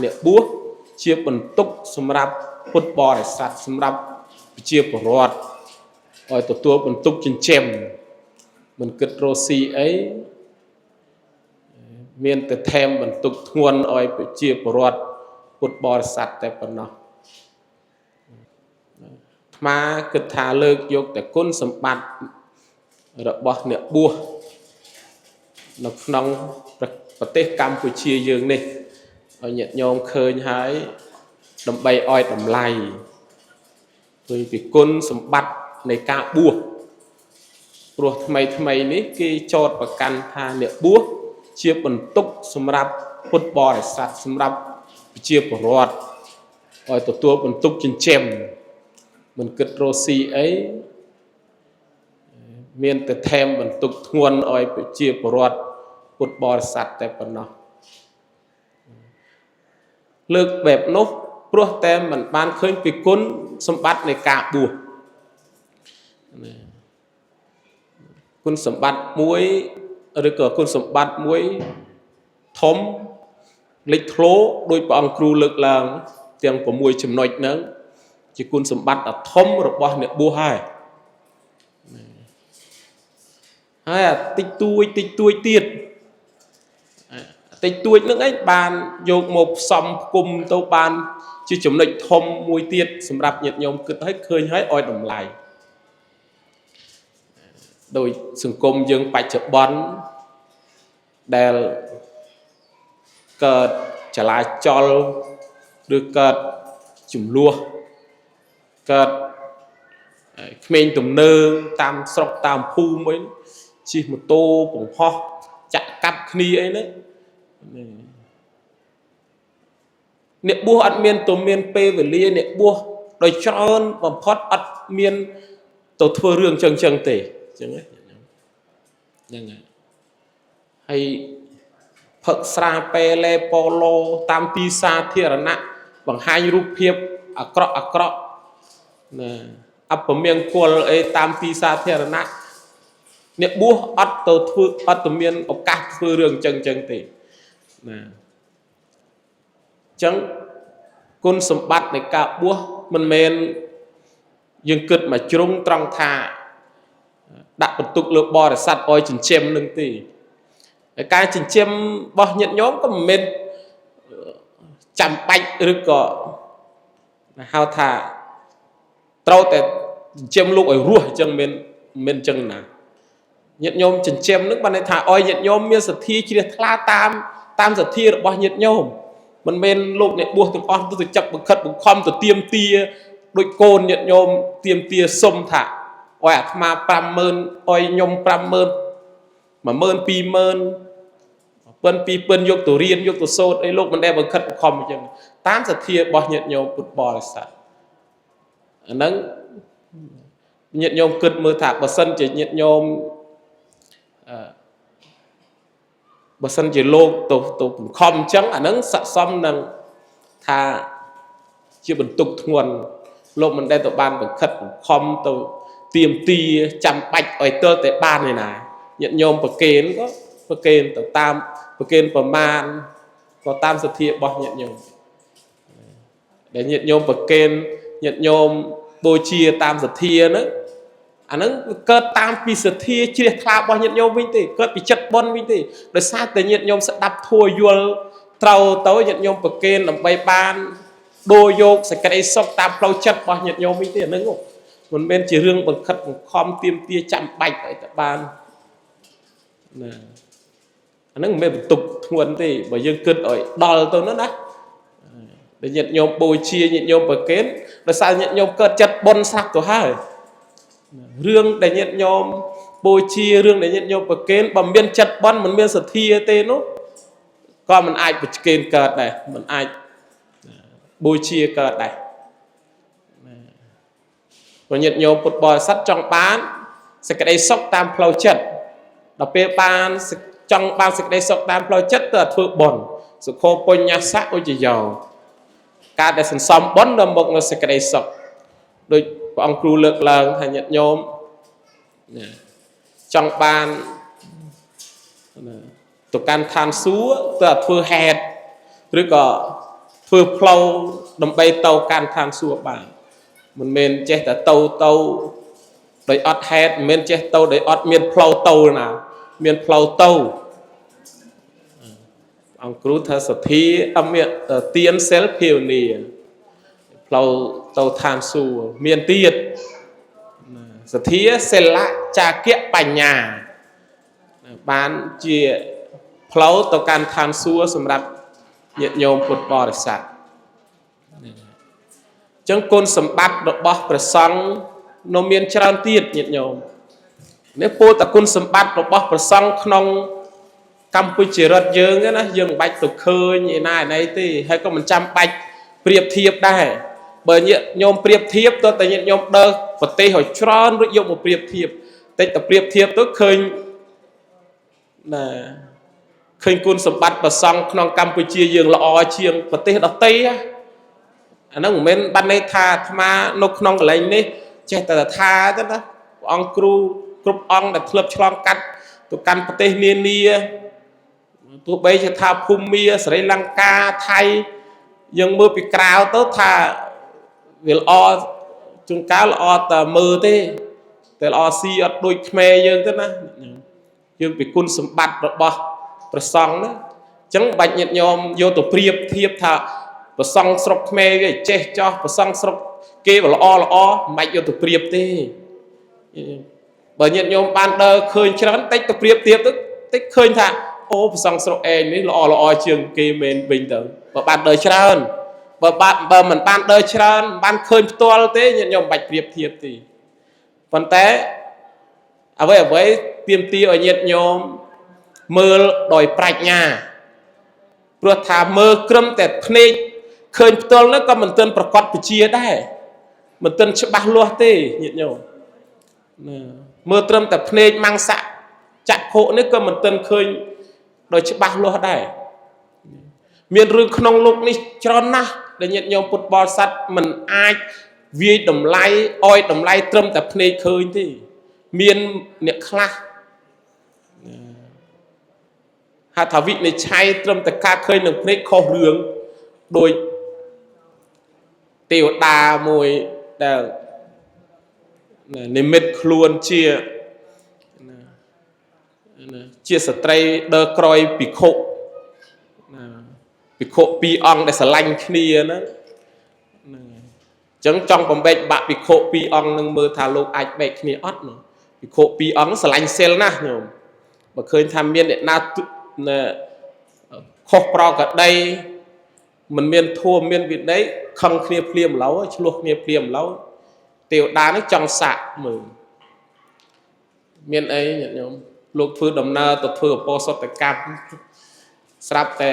អ្នកបួសជាបន្ទុកសម្រាប់ពុទ្ធបរិស័ទសម្រាប់ប្រជាពលរដ្ឋឲ្យទទួលបន្ទុកចិញ្ចឹមមិនគិតរកស៊ីអីមានតែថែមបន្ទុកធ្ងន់ឲ្យប្រជាពលរដ្ឋពុទ្ធបរិស័ទតែប៉ុណ្ណោះអាត្មាគិតថាលើកយកតែគុណសម្បត្តិរបស់អ្នកបួសនៅក្នុងប្រទេសកម្ពុជាយើងនេះឲ្យញាតិញោមឃើញហើយដើម្បីឲ្យតម្លៃពីគុណសម្បត្តិនៃការបួសព្រោះថ្មីនេះគេចោទប្រកាន់ថាអ្នកបួសជាបន្ទុកសម្រាប់ពុទ្ធបរិស័ទសម្រាប់ប្រជាពលរដ្ឋឲ្យទទួលបន្ទុកចិញ្ចឹមមិនគិតរកស៊ីអីមានតែថែមបន្ទុកធ្ងន់ឲ្យប្រជាពលរដ្ឋពុទ្ធបរិស័ទតែប៉ុណ្ណោះលើកបែបនោះព្រោះតែមិនបានឃើញពីគុណសម្បត្តិនៃការបួសគុណសម្បត្តិមួយឬក៏គុណសម្បត្តិមួយធំលេចធ្លោដោយព្រះអង្គគ្រូលើកឡើងទាំង6ចំណុចហ្នឹងជាគុណសម្បត្តិដ៏ធំរបស់អ្នកបួសហើយតិចតួចទៀតតិចតួចនឹងឯងបានយកមកផ្សំផ្គុំទៅបានជាចំណុចធំមួយទៀតសម្រាប់ញាតិញោមគិតឲ្យឃើញឲ្យតម្លៃដោយសង្គមយើងបច្ចុប្បន្នដែលកើតចលាចលឬកើតចំនួនកើតក្មេងទំនើងតាមស្រុកតាមភូមិអីជិះម៉ូតូបង្ហោះចាក់កាប់គ្នាអីហ្នឹងអ្នកបួសអត់មានទៅមានពេលវេលាអ្នកបួសដោយច្រើនបំផុតអត់មានទៅធ្វើរឿងចឹងទេចឹងហ្នឹងហើយផឹកស្រាពេលលេប៉ូឡូតាមទីសាធារណៈបង្ហាញរូបភាពអាក្រក់ណាអពមង្គលអីតាមទីសាធារណៈអ្នកបួសអត់ទៅមានឱកាសធ្វើរឿងចឹងទេណាចឹងគុណសម្បត្តិនៃការបួសមិនមែនយើងគិតមកជ្រុងត្រង់ថាដាក់បន្ទុកលើបរិស័ទឲ្យចិញ្ចឹមនឹងទេហើយការចិញ្ចឹមរបស់ញាតិញោមក៏មិនមែនចាំបាច់ឬក៏ហៅថាត្រូវតែចិញ្ចឹមលោកឲ្យរស់អញ្ចឹងមិនអញ្ចឹងណាញាតិញោមចិញ្ចឹមនឹងបានន័យថាឲ្យញាតិញោមមានសទ្ធាជ្រះថ្លាតាមសទ្ធារបស់ញាតិញោមមិនមែនលោកអ្នកបួសទាំងអស់ទៅចាប់បង្ខិតបង្ខំទៅទៀមទាដូចកូនញាតិញោមទៀមទាសុំថាឲ្យអាត្មា 50000 ឲ្យខ្ញុំ 50000 10000 20000 ពិនយកទៅរៀនយកទៅសូត្រអីលោកមិនដែលបង្ខិតបង្ខំអញ្ចឹងតាមសទ្ធារបស់ញាតិញោមពុទ្ធបរិស័ទអាហ្នឹងញាតិញោមគិតមើលថាបើសិនជាញាតិញោមបើសិនជាលោកទៅបង្ខំអញ្ចឹងអាហ្នឹងស័ក្តិសមនឹងថាជាបន្ទុកធ្ងន់លោកមិនដែលទៅបានបង្ខិតបង្ខំទៅទៀមទាចាំបាច់ឲ្យទើតែបានឯណាញាតិញោមប្រកេនក៏ប្រកេនទៅតាមប្រកេនប្រមាណក៏តាមសទ្ធារបស់ញាតិញោមដែលញាតិញោមប្រកេនញាតិញោមបូជាតាមសទ្ធាហ្នឹងអាហ្នឹងកើតតាមពីសទ្ធាជ្រះថ្លារបស់ញាតិញោមវិញទេកើតពីចិត្តបុណ្យវិញទេដោយសារតែញាតិញោមស្ដាប់ធัวយល់ត្រូវទៅញាតិញោមប្រកេនដើម្បីបានដូរយកសេចក្តីសុខតាមផ្លូវចិត្តរបស់ញាតិញោមវិញទេអាហ្នឹងមិនមែនជារឿងបង្ខិតបង្ខំទាមទារចាំបាច់ឲ្យតែបានណាអាហ្នឹងមិនមែនបន្ទុកធ្ងន់ទេបើយើងគិតឲ្យដល់ទៅនោះណាដែលញាតិញោមបូជាញាតិញោមប្រកេនដោយសារញាតិញោមកើតចិត្តបុណ្យស្រាប់ទៅហើយរឿងដែលញាតិញោមបូជារឿងដែលញាតិញោមប្រកេនបើមានចិត្តបុណ្យមិនមានសទ្ធាទេនោះក៏មិនអាចប្រកេនកើតដែរមិនអាចបូជាកើតដែរព្រោះញាតិញោមពុទ្ធបរិស័ទចង់បានសេចក្តីសុខតាមផ្លូវចិត្តដល់ពេលបានចង់បានសេចក្តីសុខតាមផ្លូវចិត្តទៅធ្វើបុណ្យសុខោបញ្ញសៈឧចយោការដែលសន្សំបុណ្យដល់មកនៅសេចក្តីសុខដោយព្រះអង្គគ្រូលើកឡើងថាញាតិញោមចង់បានទៅកាន់ឋានសួគ៌ទៅធ្វើហេតុឬក៏ ធ្វើផ្លូវដើម្បីទៅកាន់ឋានសួគ៌បានមិនមែនចេះតែទៅដោយអត់ហេតុមិនមែនចេះទៅដោយអត់មានផ្លូវទៅណាមានផ្លូវទៅអង្គគ្រូថាសទ្ធាអត់មានទៀនសិលភាវនាផ្លូវទៅឋានសួគ៌មានទៀតសទ្ធាសិលៈចាគៈបញ្ញាបានជាផ្លូវទៅកាន់ឋានសួគ៌សម្រាប់ញាតិញោមពុទ្ធបរិស័ទចឹងគុណសម្បត្តិរបស់ព្រះសង្ឃនៅមានច្រើនទៀតញាតិញោមនេះពោលតែគុណសម្បត្តិរបស់ព្រះសង្ឃក្នុងកម្ពុជារដ្ឋយើងណាយើងមិនបាច់ទៅឃើញឯណាឯណីទេហើយក៏មិនចាំបាច់ប្រៀបធៀបដែរបើញាតិញោមប្រៀបធៀបទៅតែញាតិញោមដើរប្រទេសឲ្យច្រើនរួចយកមកប្រៀបធៀបតិចតែប្រៀបធៀបទៅឃើញណាឃើញគុណសម្បត្តិព្រះសង្ឃក្នុងកម្ពុជាយើងល្អជាងប្រទេសដទៃអាហ្នឹងមិនមែនបានន័យថាអាត្មានៅក្នុងកន្លែងនេះចេះតែថាទៅណាព្រះអង្គគ្រូគ្រប់អង្គដែលធ្លាប់ឆ្លងកាត់ទៅកាន់ប្រទេសនានាទោះបីជាថាភូមាស្រីលង្កាថៃយើងមើលពីក្រៅទៅថាវាល្អជួនកាលល្អតែមើលទេតែល្អស៊ីអត់ដូចខ្មែរយើងទៅណាយើងពីគុណសម្បត្តិរបស់ព្រះសង្ឃណាអញ្ចឹងបាច់ញាតិញោមយកទៅប្រៀបធៀបថាព្រះសង្ឃស្រុកខ្មែរវាចេះចោះព្រះសង្ឃស្រុកគេវាល្អមិនបាច់យកទៅប្រៀបទេបើញាតិញោមបានដើរឃើញច្រើនតិចទៅប្រៀបធៀបទៅតិចឃើញថាអូព្រះសង្ឃស្រុកឯងនេះល្អជាងគេមែនវិញទៅបើបានដើរច្រើនបើមិនបានដើរច្រើនបានឃើញផ្ទាល់ទេញាតិញោមមិនបាច់ប្រៀបធៀបទេប៉ុន្តែអ្វីទាមទារឲ្យញាតិញោមមើលដោយប្រាជ្ញាព្រោះថាមើលក្រឹមតែភ្នែកឃើញផ្ទាល់នោះក៏មិនទាន់ប្រកបវិជ្ជាដែរមិនទាន់ច្បាស់លាស់ទេញាតិញោមមើលត្រឹមតែភ្នែកម៉ាំងស័កចក្ខុនេះក៏មិនទាន់ឃើញដោយច្បាស់លាស់ដែរមានរឿងក្នុងលោកនេះច្រើនណាស់ដែលញាតិញោមពុទ្ធបរិស័ទមិនអាចវាយតម្លៃឲ្យតម្លៃត្រឹមតែភ្នែកឃើញទេមានអ្នកខ្លះហៅថាវិនិច្ឆ័យត្រឹមតែការឃើញនឹងភ្នែកខុសរឿងដោយទេវតាមួយដែលនិមិត្តខ្លួនជាស្ត្រីដើរក្រោយភិក្ខុពីរអង្គដែលស្រឡាញ់គ្នាហ្នឹងអញ្ចឹងចង់បំបែកបាក់ភិក្ខុពីរអង្គនឹងមើលថាលោកអាចបែកគ្នាអត់ភិក្ខុពីរអង្គស្រឡាញ់សិលណាស់ញោមបើឃើញថាមានអ្នកណាខុសប្រក្រតីមិនមានធម៌មានវិន័យខឹងគ្នាភ្លាមឡូវឆ្លោះគ្នាភ្លាមឡូវទេវតានេះចង់សាក់មើលមានអីញាតិញោមលោកធ្វើដំណើរទៅធ្វើអបោសតកម្មស្រាប់តែ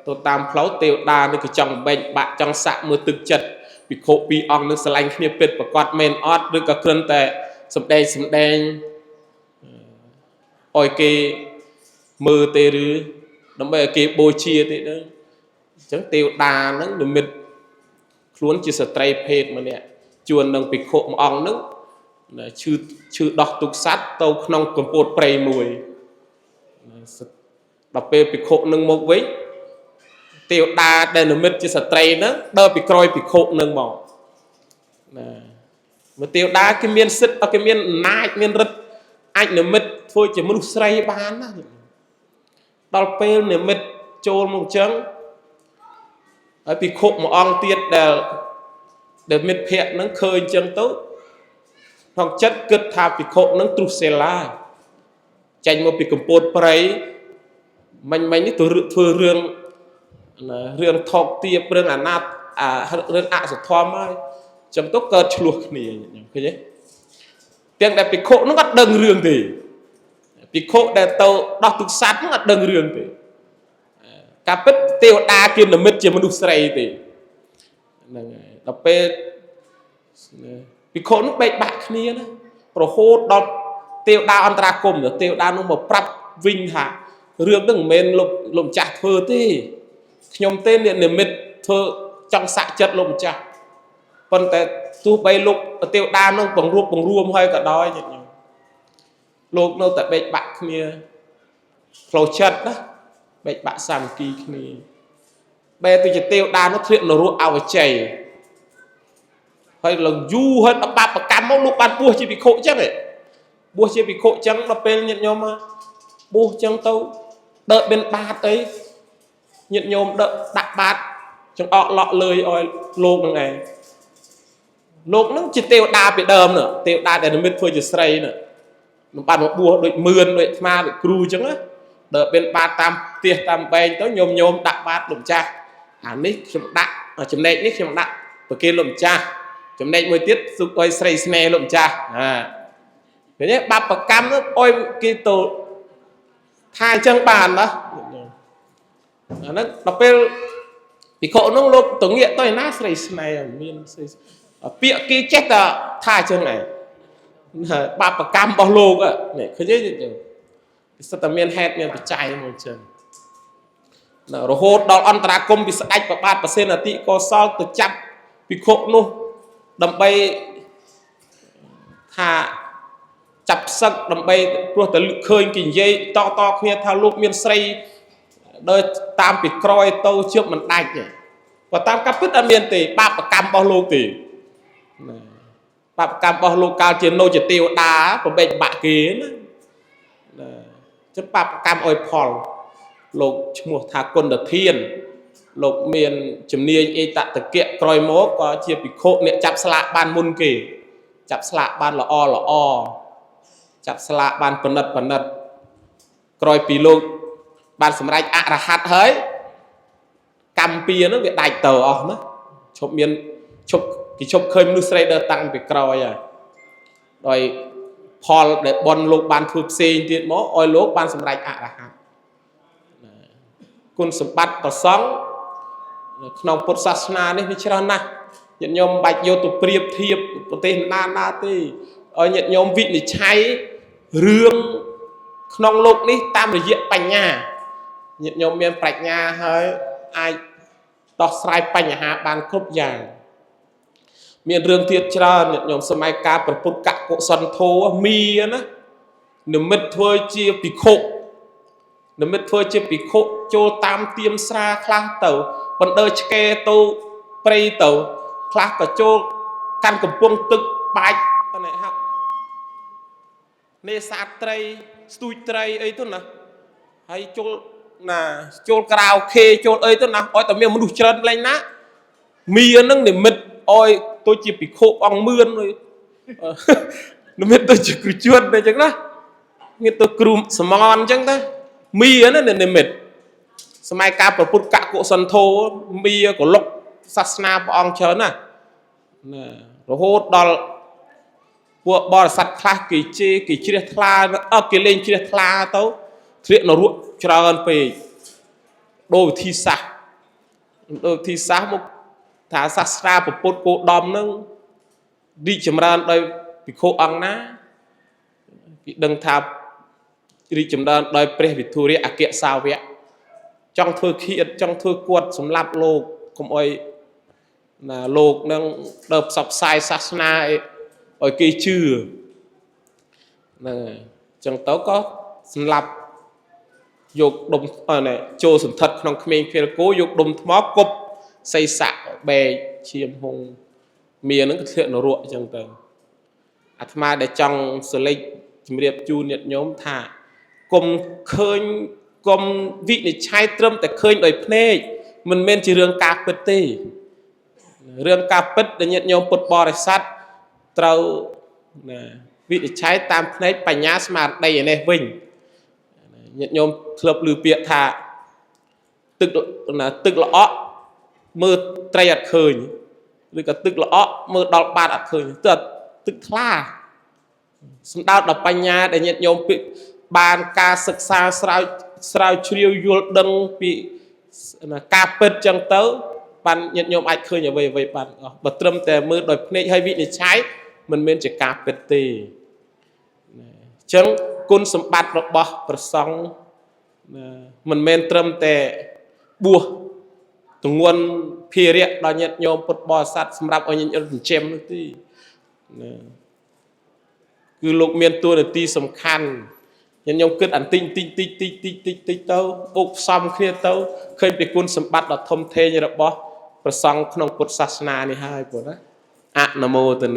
ទៅតាមផ្លូវទេវតានេះក៏ចង់បែកបាក់ចង់សាក់មើលទឹកចិត្តភិក្ខុពីរអង្គនឹងស្រឡាញ់គ្នាពិតប្រកបមែនអត់ឬក៏គ្រាន់តែសម្ដែងឲ្យគេមើលទេឬដើម្បីឲ្យគេបូជាទេដឹងអញ្ចឹងទេវតាហ្នឹងនិមិត្តខ្លួនជាស្ត្រីភេទម្នាក់ជួននឹងភិក្ខុមួយអង្គហ្នឹងឈឺដោះទុកសัตว์ទៅក្នុងកម្ពូតព្រៃមួយដល់ពេលភិក្ខុនឹងមកវិញទេវតាដែលនិមិត្តជាស្ត្រីហ្នឹងដើរពីក្រោយភិក្ខុនឹងមកណាមកទេវតាគេមានសិទ្ធិគេមានអំណាចមានឫទ្ធិអាចនិមិត្តធ្វើជាមនុស្សស្រីបានណាដល់ពេលនិមិត្តចូលមកអញ្ចឹងហើយភិក្ខុមួយអង្គទៀតដែលមិត្តភក្តិហ្នឹងឃើញអញ្ចឹងទៅក្នុងចិត្តគិតថាភិក្ខុហ្នឹងទ្រុសិលាចេញមកពីកម្ពូតព្រៃមិញនេះទៅធ្វើរឿងថោកទាបរឿងអាណត្តិរឿងអសធម្មហើយចឹងទៅកើតឆ្លោះគ្នាឃើញទេទាំងដែលភិក្ខុហ្នឹងអត់ដឹងរឿងទេភិក្ខុដែលទៅដោះទុកសัตว์ហ្នឹងអត់ដឹងរឿងទេការពិតទេវតាគេនិមិត្តជាមនុស្សស្រីទេហ្នឹងហើយដល់ពេលភិក្ខុហ្នឹងបែកបាក់គ្នាណារហូតដល់ទេវតាអន្តរាគមន៍ទេវតានោះមកប្រាប់វិញថារឿងហ្នឹងមិនមែនលោកម្ចាស់ធ្វើទេខ្ញុំទេអ្នកនិមិត្តធ្វើចង់សាក់ចិត្តលោកម្ចាស់ប៉ុន្តែទោះបីលោកទេវតានឹងបង្រួបបង្រួមហើយក៏ដោយញាតិញោមលោកនៅតែបែកបាក់គ្នាផ្លូវចិត្តណាបែកបាក់សាមគ្គីគ្នា bè từ chỉ tiêu đa nó thiện nó ruộng ao chảy hay là du hơn ở ba cam máu lúc ban bua chỉ bị khổ chắc này bua chỉ bị khổ trắng nó bên nhận nhau mà bua trắng tâu đợi bên ba ấy nhận nhau đợi đặt bát trong ọ lọ lời oi lộn này lộn nó chỉ tiêu đa bị đờm nữa tiêu đa để nó biết thôi chỉ xây nữa nó ban một bua đội mườn đội ma đội cru trắng á đợi bên ba tam tiệt tam bên tới nhôm đặt bát đụng cha nít chấm đặt chấm này nít chấm đặt và kia lụm cha chấm này mới tiết giúp oi xây sne lụm cha thế nhé ba bậc cam nó oi kia tổ hai chân bàn đó nó đọc bên thì khổ nó lộp tổng nghĩa tôi nát xây sne miên bịa kia chết là hai chân này ba bậc cam bao lô cả này cứ thế sao tầm miên hét miên bị chạy một chân rồi hốt đòn ăn tra công bị sạch và ba percent là tị có sao từ chắp bị khổ nó đầm bay thà chập sắc đầm bay rồi tới khơi kinh dây to to kia thao lúc miên xây đời tam bị coi tâu trước mình đạch và tam cắp phứt ở miên thì ba bậc cam bao lô thì ba bậc cam bao lô cao trên nô chỉ tiêu đá và bệnh bạ kia chứ ba bậc cam oi phòn lục một thà quân được thiên lục miền chấm niên y tạ thực kiện coi mố có chia bị khổ nè chập sạ ban môn kỳ chập sạ ban là o chập sạ ban phần nật coi pi lục ban sầm rạch ạ là hạt hơi cầm pia nó bị đại tờ nó chụp miền chụp cái chụp khơi nu slider tăng bị coi rồi Paul để bon lục ban thuộc xây tiền mố oi lục ban sầm rạch ạ là hạtคุณสมบัติต่อสองขนมพุทธศาสนาเนี่ยมีเช่นนั้นญาติโยมบัดโยตุเปรียบเทียบประเทศนาตีญาติโยมวินิจฉัยเรื่องขนมโลกนี้ตามระยะปัญญาญาติโยมมีปัญญาให้ไอ้ต่อสายปัญญาบางครบอย่างมีเรื่องเทียบชราญาติโยมสมัยการประพุทธกะกุศลโทมีนะหนึ่งมิตรช่วยเจียปิโคnó mới thôi chưa bị khổ cho tam tiêm xa khang tàu còn đời che tàu prey tàu khang cả cho căn cầm buông tức bạch này học nê sát tray stui tray ấy thôi nè hay cho là cho cào khê cho ấy thôi nè ôi tao miệng muốn đục chân lên ná mì nó để mệt ôi tôi chỉ bị khổ bằng mươn rồi nó biết tôi chỉ cứ chuột này chẳng đó nghe tôi cùm smon chẳng ta mi nó nên mệt, sớm caประพุทธกะกุศลโทมีcủa lụcศาสนาบองเชิญน่ะrồi hốt đòn vợ bò sắt khla kỳ chia khla kỳ lên chia khla tấu chuyện nó ruộng cho hơn về đôi thi sa một thả sát ra của bột cổ đom nó đi chấm ra đây bị khô ăn ná bị đằng tháp đi chấm ra đây pre Victoria à kia sao vậy trong thưa khiết trong thưa quật sum lạp lô không ơi là lô đang đập sập sai sát na ở kia chưa chẳng tấu có sum lạp dục đồng này trôi sum thật trong khmer kia cố dục đồng thó cục xây xạ bè chiêm hùng mía nó chuyện nó ruộng chẳng tầng mà để trong xử lý điệp chu nhiệt nhóm thả cùng khơi cùng vị này chai trâm tại khơi đời phê mình men chỉ riêng cà phê tê riêng cà phê để nhiệt nhóm bột bò để sát trâu vị này chai tam phê bánh nhá mà đây này vinh nhiệt nhóm lập lư biệt thả tức là ó mơ trai ạt khơi rồi cả tức là ó mơ đọc ba ạt khơi tức là xong đau đọc bánh nhá để nhiệt nhóm bàn ca sực xa sao chiều vô đăng bị ca bật chẳng tớ bàn nhiệt nhóm ạch khơi nhờ về bàn bật trâm tè mơ đòi phê hay vị này trái mình nên chỉ ca bật tì chẳng côn xong bát rộng bó và xong mình men trâm tè bùa tụi nguồn phía riêng đó nhiệt nhóm bật bò sát xâm rạp ở những nhân chém tí cứ lúc miền tôi là tí sầm khăn nhân nhung kết ảnh tinh tinh tinh tinh tinh tinh tinh tâu bốc xong kia tâu khơi bị quân sầm bắt là thông thê như đó bó và xong không cột sát na này hai của đó ạ nam mô tần